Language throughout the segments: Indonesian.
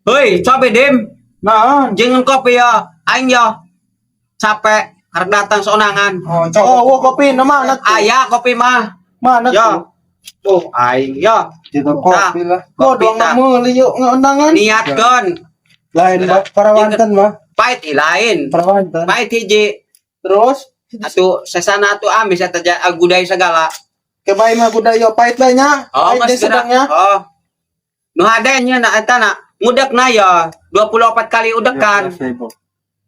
Hei, coba Dim. Nah, Jangan kopi ya. Aing ya. Capek. Harus datang seonangan. oh, kopi na mana tuh? Ayah kopi mah. Mana Ya. tuh? Tuh, aing ya. Kita kopi lah. Kopi Doang tak. meuli yuk ngeundangan. Niatkan. Lain bah, parawanten mah. Pahit lain. Parawanten. Pahit hiji. Terus Atuh sesana atuh amis ya agudai segala. kebae mah budaya pahit lah nya. Oh, Pahit mas deh sedangnya. Oh. Nu hadenya na eta na ngudak na ya 24 kali udekan.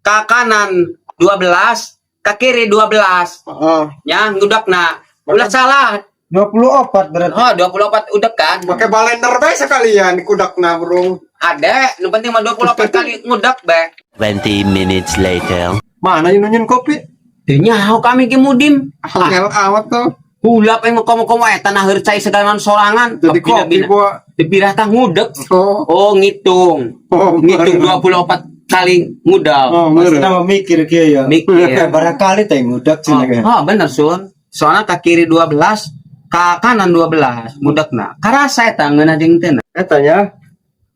Ka kanan 12, ka kiri 12. Heeh. Ya, ngudak na. Ulah salah. 24 berarti. Oh, 24 udekan. Pakai balender bae sekalian kudakna burung. Ada, nu penting mah 24 kali ngudak be. 20 minutes later. Mana yang nunyin kopi? Teu nyaho kami ge mudim. Angel amat tuh. Hulap yang komo-komo eta na heurcai segala sorangan. Jadi kopi gua. Dipirah tah ngudek. Oh, Oh, ngitung. Ngitung 24 kali ngudak. Oh, Mas bener. nama mikir kieu ya. Mikir. Barangkali teh ngudak cenah ge. Oh, bener Sun. Soalnya ka kiri 12, ka kanan 12, mudakna. Karasa eta ngeuna jeung teu. Eta nya.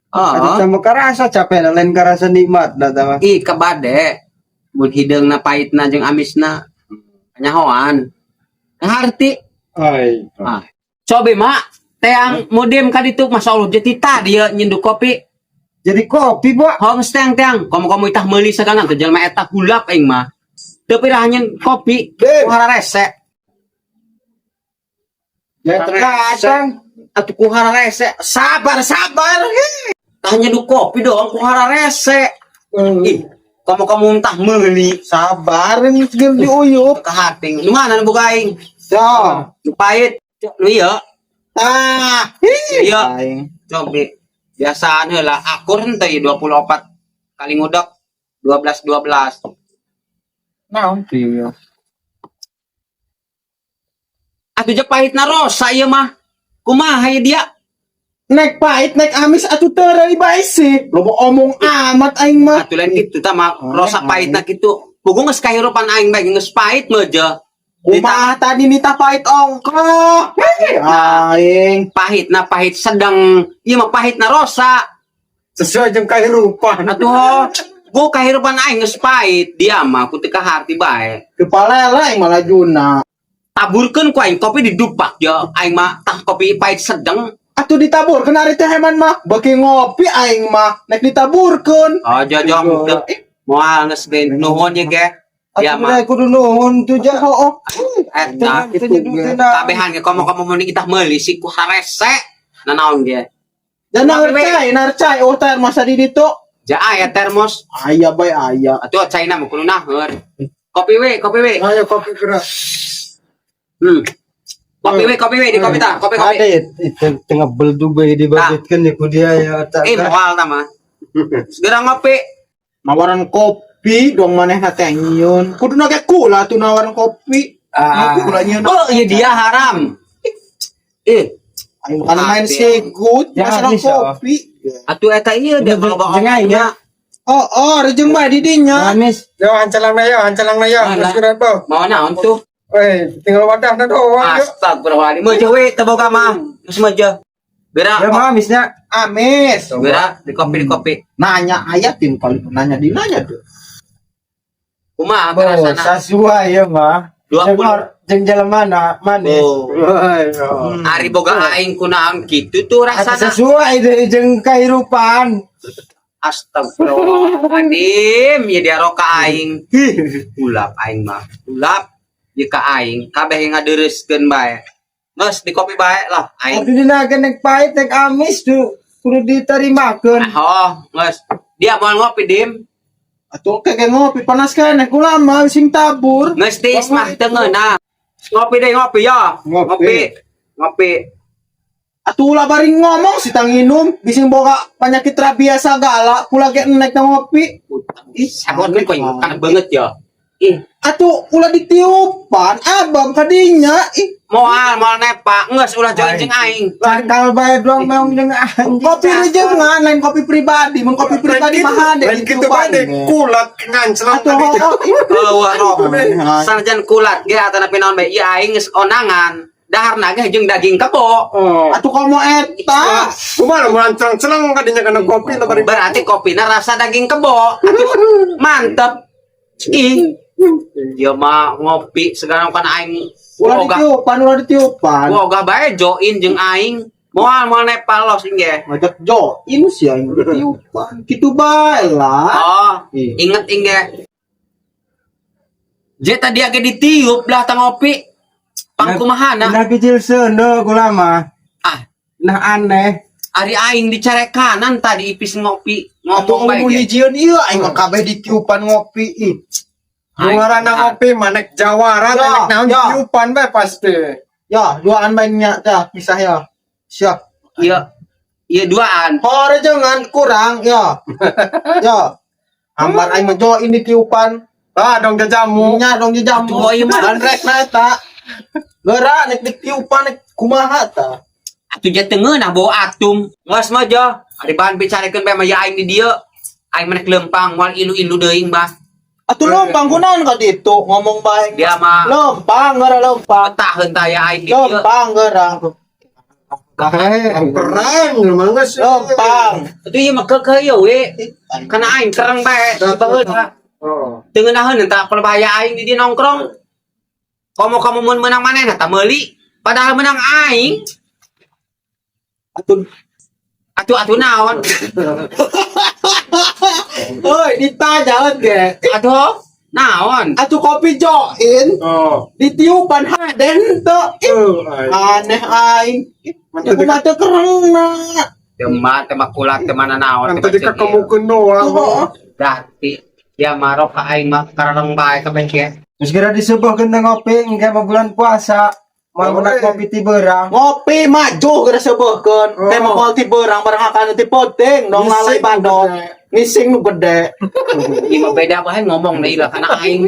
Ada Oh. sama karasa capek lain karasa nikmat da tah. Ih, kabade. Mun hideungna pahitna jeung amisna. Nyahoan. Ngarti. Ai. Ah. Coba mak, teang mudim ka ditu masyaallah jadi tadi ya nyinduk kopi. Jadi kopi, Pak. Hong teang. Kamu itah meuli sagana teh jelema eta hulap aing mah. Teu pirah nyen kopi, Dim. kuhara rese. Ya terkadang Atuh kuhara rese. Sabar. Tah nyeduk kopi doang kuhara rese. Ih, kamu entah meuli sabar ini segel diuyup. ka hating. Di mana nu boga aing? Ya. Nu pahit. Nu ieu. Ah, Iya. aing. Coba biasaan heula akur henteu 24 kali ngudak 12. Naon tuh? Atuh jeung pahitna rosa ieu mah. Kumaha ieu dia? Naik pahit, naik amis atuh teu bae sih. Loba omong amat aing mah. Atuh lain kitu tah mah rosa pahitna kitu. Pugu geus kahirupan aing bae geus pahit mah aja. Kumaha tadi nita pahit ongkoh. Aing. Pahitna pahit sedang. Ieu mah pahitna rosa. Sesuai jeung kahirupan. Atuh gua kahirupan aing geus pahit. Dia mah ku teu kaharti bae. Kepala aing malah juna. Taburkeun ku aing kopi didupak ya. Aing mah tah kopi pahit sedang. Atuh ditaburkeun ari teh heman mah. Beki ngopi aing mah nek ditaburkeun. Oh jojong teu. Moal geus ge nuhun ye ge. Dia Atuh mah mulai kudu nuhun tuh jah. Oh. eta kabehan ge komo-komo mun kita meuli si ku harese. Nanaon ge? Dan narcai oh teh masa di ditu. Ja aya termos. Aya bae aya. Atuh caina mah kudu naheur. Kopi we. Ayo kopi gerak. Kopi we di kopi tah. Kopi. Ada itu tengah beldu bae dibabitkeun di ku dia ya. Moal tah mah. Segera ngopi. Nawaran kopi dong maneh teh nyieun. Kudu nage kula tuh nawaran kopi. Kula nyieun. Oh, iya dia haram. Ayo kan main segut, masalah kopi. Atuh eta ieu dia bawa ya. Oh, rejeng bae di dinya. Amis. Yo hancalang ya. Alah. Geus bau. Mau naon tuh? Tinggal wadahna doang yuk. Astagfirullahaladzim. Meuje we teu boga mah. Geus meuje. Gerak. Ya mah amisnya. Amis. Gerak di kopi. Nanya aya tim kali nanya di nanya tuh. Kumaha Oh, karasana? sesuai ya mah. 20. Jeung jalan mana? Manis. Oh. Ari boga aing kunaon kitu tuh rasana. Sesuai deh jeung kahirupan. Astagfirullahaladzim. Ya dia roka aing. Ulap aing mah. Ulap ieu ka aing. Kabeh ngadeureuskeun bae. Geus di kopi bae lah aing. Aduh dina nek pahit nek amis tuh kudu ditarimakeun. Oh, geus. Dia mau ngopi dim. Atuh kagak ngopi panas kan nek kula mah sing tabur. Geus tis mah teu ngeuna. Ngopi deh ngopi ya. Ngopi. Atuh ulah bari ngomong si tang nginum bising boga penyakit rabies segala kula ge nek ngopi. Ih, sagot kan kan banget ya. Ih, Atuh ulah ditiupan abang kadinya ih moal nepa geus ulah join jeung aing. Cangkal bae doang meong jeung anjing. Kopi rejengan lain kopi pribadi, mun kopi pribadi mah ada Lain kitu bae deh kulat ngancelang Atuh tadi. Eueuh roh. Sarjan kulat ge atana pinaon bae ieu aing geus onangan. dahar naga jeung daging kebo. Oh. Atuh kamu eta. Kumaha mun cerang-cerang kadinya kana kopi lah bari. Berarti kopina rasa daging kebo. Atuh mantep. Ih. Dia mah ngopi segala kan aing. Ulah ditiupan. Gua bae join jeung aing. Moal nepalos inge. Ngajak join sih aing ditiupan. Kitu bae lah. Oh, inget inge. Je tadi age ditiup lah tang ngopi. Pangkumahana. Nah kecil seundo kula mah. Ah, Nah aneh. ari aing dicare kanan tadi ipis ngopi. Atuh Ngomong bae. ngomong ge. hijieun ieu aing mah kabeh ditiupan ngopi. Ih. Luaran ngopi manek jawara Ya, manek naon ya. tiupan bae pasti. Ya, duaan mainnya tah pisah ya. Siap. Iya. Iya duaan. Hore jangan kurang ya. Ya. Ambar aing mah join ditiupan. Ah dong jajamu. Nya dong jamu. Atuh, ieu mah. Dan rek na eta. Geura nek ditiupan nek kumaha tah. Atuh je teungeun nah bawa atum. Geus mah jo. Ari bahan bicarekeun bae mah ya aing di dieu. Aing menek lempang moal ilu-ilu deui mah. Atuh lempang kunaon ka ditu ngomong bae. Dia mah Lempang geura lempang. petaheun taya aing di dieu. Lempang geura. Keren memang geus. Lempang. Atuh ieu mah keukeuh ieu we. Kana aing kereng bae dibaheun ha. Oh. Teungeunahun entah berbahaya aing di dieu nongkrong. Kamu mun menang manehna tah meuli. Padahal menang aing. Atuh naon? Oi, ditajalan ge. Atuh naon? Atuh kopi join Oh. ditiupan haden teu. Aneh aing. Iku mah teu kerengna. Tema kulat temana naon. Yang tadi kekemukeun doang. Dati ya marok ka aing mah kareng bae ka bengke. Terus kira disebutkeun teh ngopi engke mah bulan puasa. Mau menak kopi ti beurang. Ngopi maju geura sebeukeun. Oh. Teh mah ti beurang barang hakana ti penting dong lalai bandot. Ngising nu gede. Ieu mah beda bae ngomong deui lah kana aing.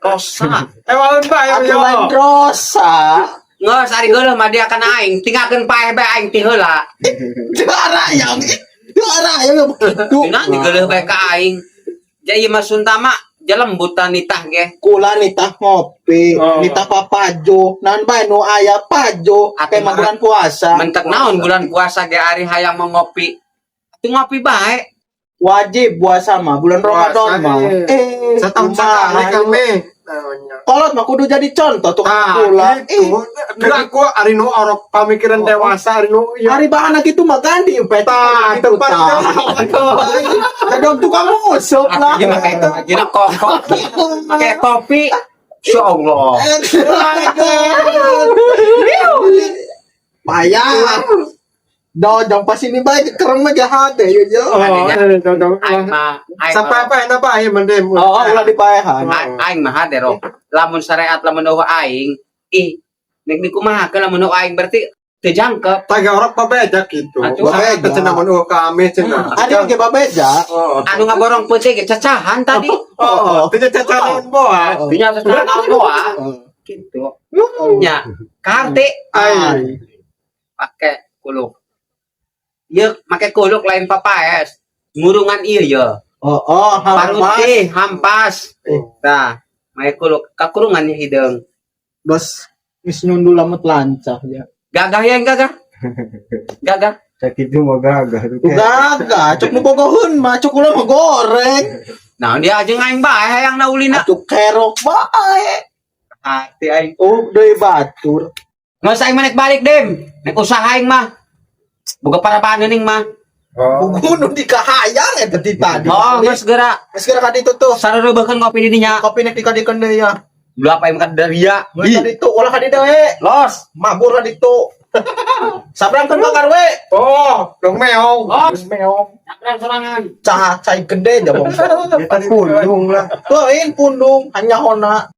Kosa. Ewan bae Atuh lain rosa. Ngeus ari geuleuh mah dia kana aing tinggalkeun paeh bae aing ti heula. Juara yang begitu. Tinggal di geuleuh bae ka aing. Jadi ieu mah suntama jalembutan nitah ge. Kula nitah ngopi, Oh. nitah papajo, nan bae nu aya pajo, Atuh teh mah bulan puasa. Mentek naon bulan puasa ge ari hayang mau ngopi. Atuh ngopi bae. Wajib puasa mah bulan Ramadan mah. Setahun kumaha sekali ieu? kami. Kolot mah kudu jadi contoh tuh kula. Itu. Kira aku hari nu orok pamikiran dewasa hari nu Hari bahan gitu mah ganti peta Tah, tempat kadang tukang musuh lah. Ieu mah kayak gina kopi. Pakai kopi. Insyaallah. Payah. Dojong pas ini baik keren mah jahat deh yo. Aing mah Sampai apa enak apa ya mendem. Oh, ulah dipaehan. aing mah hadero. Lamun syariat lamun eueuh aing, nek di kumaha ke lamun eueuh aing berarti teu jangkep. Taga orang pabejak gitu. Atuh, Babeja cenah mun kami cenah. Ada ge babeja. Oh. Anu ngaborong peuting ge cacahan tadi. Oh, tidak cacahan boa. Nya cacahan doa. Gitu. Nya karte Ai. pake kuluk. Ieu make kuluk lain papaes. Ngurungan ieu ya. Oh, Paruti, hampas. Tah, make kuluk kakurungan nya hideung. Bos geus nyundul lamet lancah ya. Gagah yang gagah. Gagah. Sakit itu mau gagah. Gagah, cuk nu bogoheun mah cuk ulah mah goreng. Nah, dia aja aing bae hayang naulina. Cuk kerok bae. Hati aing. Oh, deui batur. Nggak usah aing manek balik, Dem. Nek usaha aing mah. Boga parapaan geuning mah. Oh. Kudu dikahayang eta ti tadi. Oh, geus geura. Geus geura ka ditu tuh. Sareureubeukeun ngopi di dinya. Kopi nek dikadikeun deui ya. Lu apa yang makan dari ya? Mulai ka ditu, ulah ka ditu we. Los. Mabur ka ditu. Sabrangkeun bakar we. Oh, dong meong. Oh, Meong. sakrang sorangan. Cah cai gede jabong. Kita pundung lah. Lain pundung hanya hona.